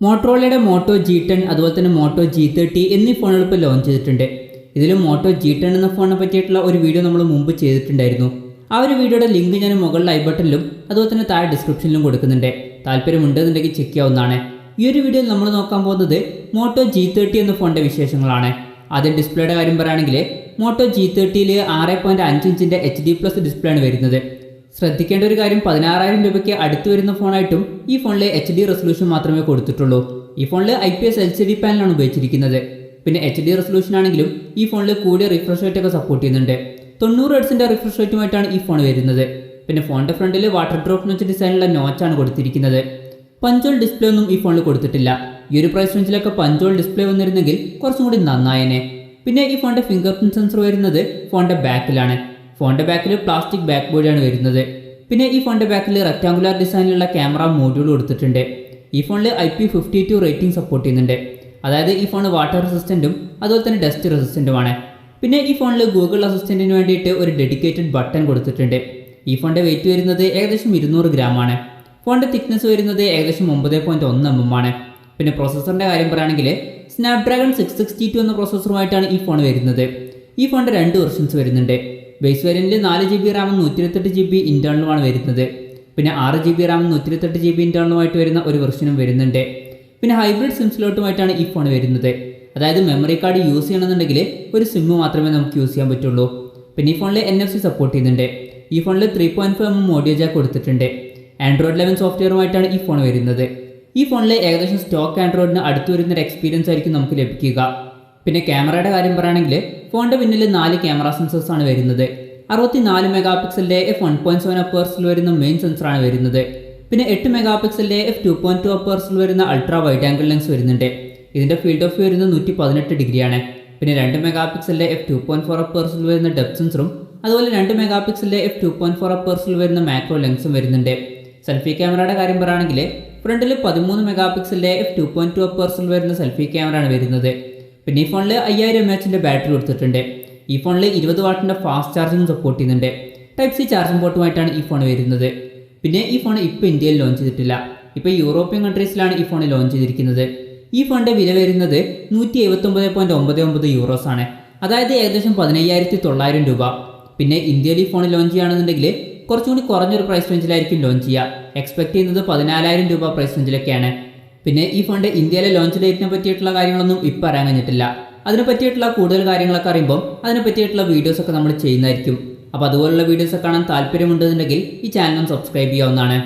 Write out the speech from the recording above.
മോട്ടോറോളയുടെ motto G10 അതുപോലെ തന്നെ motto G30 എന്നീ ഫോണുകൾ ഇപ്പോൾ ലോഞ്ച് ചെയ്തിട്ടുണ്ട്. ഇതിൽ മോട്ടോ G10 എന്ന ഫോണിനെ പറ്റിയിട്ടുള്ള ഒരു വീഡിയോ നമ്മൾ മുമ്പ് ചെയ്തിട്ടുണ്ടായിരുന്നു. ആ ഒരു വീഡിയോയുടെ ലിങ്ക് ഞാൻ മുകളിൽ ഐ ബട്ടണിലും അതുപോലെ തന്നെ താഴെ ഡിസ്ക്രിപ്ഷനിലും കൊടുക്കുന്നുണ്ട്. താല്പര്യമുണ്ടെന്നുണ്ടെങ്കിൽ ചെക്ക് ചെയ്യാവുന്നതാണ്. ഈ ഒരു വീഡിയോയിൽ നമ്മൾ നോക്കാൻ പോകുന്നത് മോട്ടോ G30 എന്ന ഫോണിൻ്റെ വിശേഷങ്ങളാണ്. ആദ്യം ഡിസ്പ്ലേയുടെ കാര്യം പറയുകയാണെങ്കിൽ മോട്ടോ G30യിൽ 6.5 ഇഞ്ചിൻ്റെ HD+ ഡിസ്പ്ലേ ആണ് വരുന്നത്. ശ്രദ്ധിക്കേണ്ട ഒരു കാര്യം 16,000 രൂപയ്ക്ക് അടുത്ത് വരുന്ന ഫോണായിട്ടും ഈ ഫോണിൽ HD റെസൊല്യൂഷൻ മാത്രമേ കൊടുത്തിട്ടുള്ളൂ. ഈ ഫോണിൽ IPS LCD പാനലാണ് ഉപയോഗിച്ചിരിക്കുന്നത്. പിന്നെ HD റെസൊല്യൂഷൻ ആണെങ്കിലും ഈ ഫോണിൽ കൂടിയ റിഫ്രഷ് റേറ്റ് ഒക്കെ സപ്പോർട്ട് ചെയ്യുന്നുണ്ട്. 90 ഹെർട്സിൻ്റെ റിഫ്രഷ് റേറ്റുമായിട്ടാണ് ഈ ഫോൺ വരുന്നത്. പിന്നെ ഫോണിൻ്റെ ഫ്രണ്ടിൽ വാട്ടർ ഡ്രോപ്പ് നോച്ച് ഡിസൈനുള്ള നോച്ചാണ് കൊടുത്തിരിക്കുന്നത്. പഞ്ചോൾ ഡിസ്പ്ലേ ഒന്നും ഈ ഫോണിൽ കൊടുത്തിട്ടില്ല. ഈ ഒരു പ്രൈസ് റേഞ്ചിലൊക്കെ പഞ്ചോൾ ഡിസ്പ്ലേ വന്നിരുന്നെങ്കിൽ കുറച്ചും കൂടി നന്നായേനെ. പിന്നെ ഈ ഫോണിൻ്റെ ഫിംഗർ പ്രിന്റ് സെൻസർ വരുന്നത് ഫോണിൻ്റെ ബാക്കിലാണ്. ഫോണിൻ്റെ ബാക്കിൽ പ്ലാസ്റ്റിക് ബാക്ക് ബോഡിയാണ് വരുന്നത്. പിന്നെ ഈ ഫോണിൻ്റെ ബാക്കിൽ റെക്ടാങ്കുലർ ഡിസൈനിലുള്ള ക്യാമറ മോഡ്യൂൾ കൊടുത്തിട്ടുണ്ട്. ഈ ഫോണിൽ IP52 റേറ്റിംഗ് സപ്പോർട്ട് ചെയ്യുന്നുണ്ട്. അതായത് ഈ ഫോൺ വാട്ടർ റെസിസ്റ്റൻറ്റും അതുപോലെ തന്നെ ഡസ്റ്റ് റെസിസ്റ്റൻറ്റുമാണ്. പിന്നെ ഈ ഫോണിൽ ഗൂഗിൾ അസിസ്റ്റൻറ്റിന് വേണ്ടിയിട്ട് ഒരു ഡെഡിക്കേറ്റഡ് ബട്ടൺ കൊടുത്തിട്ടുണ്ട്. ഈ ഫോണിൻ്റെ വെയിറ്റ് വരുന്നത് ഏകദേശം 200 ഗ്രാമാണ്. ഫോണിൻ്റെ തിക്നെസ് വരുന്നത് ഏകദേശം 9.1 mm ആണ്. പിന്നെ പ്രോസസ്സറിൻ്റെ കാര്യം പറയുകയാണെങ്കിൽ സ്നാപ്ഡ്രാഗൺ 662 എന്ന പ്രോസസ്സറുമായിട്ടാണ് ഈ ഫോൺ വരുന്നത്. ഈ ഫോണിൻ്റെ 2 വെർഷൻസ് വരുന്നുണ്ട്. ബേസ് വേരിയൻറ്റിൽ 4GB റാമും 128GB ഇൻറ്റേർണലുമാണ് വരുന്നത്. പിന്നെ 6GB റാമും 128GB ഇൻറ്റേർണലുമായിട്ട് വരുന്ന ഒരു വെർഷനും വരുന്നുണ്ട്. പിന്നെ ഹൈബ്രിഡ് സിം സ്ലോട്ടുമായിട്ടാണ് ഈ ഫോൺ വരുന്നത്. അതായത് മെമ്മറി കാർഡ് യൂസ് ചെയ്യണമെന്നുണ്ടെങ്കിൽ ഒരു സിം മാത്രമേ നമുക്ക് യൂസ് ചെയ്യാൻ പറ്റുള്ളൂ. പിന്നെ ഈ ഫോണിൽ NFC സപ്പോർട്ട് ചെയ്യുന്നുണ്ട്. ഈ ഫോണിൽ 3.5 mm ഓഡിയോ ജാക്ക് കൊടുത്തിട്ടുണ്ട്. ആൻഡ്രോയിഡ് 11 സോഫ്റ്റ്വെയറുമായിട്ടാണ് ഈ ഫോൺ വരുന്നത്. ഈ ഫോണിൽ ഏകദേശം സ്റ്റോക്ക് ആൻഡ്രോയിഡിന് അടുത്ത് വരുന്നൊരു എക്സ്പീരിയൻസ് ആയിരിക്കും നമുക്ക് ലഭിക്കുക. പിന്നെ ക്യാമറയുടെ കാര്യം പറയുകയാണെങ്കിൽ ഫോണിൻ്റെ പിന്നിൽ 4 ക്യാമറ സെൻസേഴ്സ് ആണ് വരുന്നത്. 64 മെഗാപിക്സലിൻ്റെ f1.7 അപ്പേഴ്സിൽ വരുന്ന മെയിൻ സെൻസറാണ് വരുന്നത്. പിന്നെ 8 മെഗാപിക്സലിൻ്റെ f2.2 അപ്പേഴ്സിൽ വരുന്ന അൾട്രാ വൈഡ് ആംഗിൾ ലെൻസ് വരുന്നുണ്ട്. ഇതിൻ്റെ ഫീൽഡ് ഓഫ് വ്യൂ വരുന്നത് 118 ഡിഗ്രിയാണ്. പിന്നെ 2 മെഗാപിക്സലിൻ്റെ f2.4 അപ്പേഴ്സിൽ വരുന്ന ഡെപ്ത് സെൻസറും അതുപോലെ 2 മെഗാപിക്സലിൻ്റെ f2.4 അപ്പേഴ്സിൽ വരുന്ന മാക്രോ ലെൻസും വരുന്നുണ്ട്. സെൽഫി ക്യാമറയുടെ കാര്യം പറയുകയാണെങ്കിൽ ഫ്രണ്ടിൽ 13 മെഗാപിക്സലിൻ്റെ f2.2 അപ്പേഴ്സിൽ വരുന്ന സെൽഫി ക്യാമറയാണ് വരുന്നത്. പിന്നെ ഈ ഫോണിൽ 5000 mAh ബാറ്ററി കൊടുത്തിട്ടുണ്ട്. ഈ ഫോണിൽ 20 വാട്ടിൻ്റെ ഫാസ്റ്റ് ചാർജിങ് സപ്പോർട്ട് ചെയ്യുന്നുണ്ട്. Type-C ചാർജിംഗ് പോർട്ടുമായിട്ടാണ് ഈ ഫോൺ വരുന്നത്. പിന്നെ ഈ ഫോൺ ഇപ്പോൾ ഇന്ത്യയിൽ ലോഞ്ച് ചെയ്തിട്ടില്ല. ഇപ്പോൾ യൂറോപ്യൻ കൺട്രീസിലാണ് ഈ ഫോൺ ലോഞ്ച് ചെയ്തിരിക്കുന്നത്. ഈ ഫോണിൻ്റെ വില വരുന്നത് 179.99 യൂറോസ് ആണ്. അതായത് ഏകദേശം 15,900 രൂപ. പിന്നെ ഇന്ത്യയിൽ ഈ ഫോൺ ലോഞ്ച് ചെയ്യുകയാണെന്നുണ്ടെങ്കിൽ കുറച്ചുകൂടി കുറഞ്ഞൊരു പ്രൈസ് റേഞ്ചിലായിരിക്കും ലോഞ്ച് ചെയ്യുക. എക്സ്പെക്ട് ചെയ്യുന്നത് 14,000 രൂപ പ്രൈസ് റേഞ്ചിലൊക്കെയാണ്. പിന്നെ ഈ ഫോണിൻ്റെ ഇന്ത്യയിലെ ലോഞ്ച് ഡേറ്റിനെ പറ്റിയിട്ടുള്ള കാര്യങ്ങളൊന്നും ഇപ്പോൾ അറിയാൻ കഴിഞ്ഞിട്ടില്ല. അതിനെ പറ്റിയിട്ടുള്ള കൂടുതൽ കാര്യങ്ങളൊക്കെ അറിയുമ്പോൾ അതിനെ പറ്റിയിട്ടുള്ള വീഡിയോസൊക്കെ നമ്മൾ ചെയ്യുന്നതായിരിക്കും. അപ്പോൾ അതുപോലുള്ള വീഡിയോസൊക്കെ കാണാൻ താല്പര്യമുണ്ടെന്നുണ്ടെങ്കിൽ ഈ ചാനൽ സബ്സ്ക്രൈബ് ചെയ്യാവുന്നതാണ്.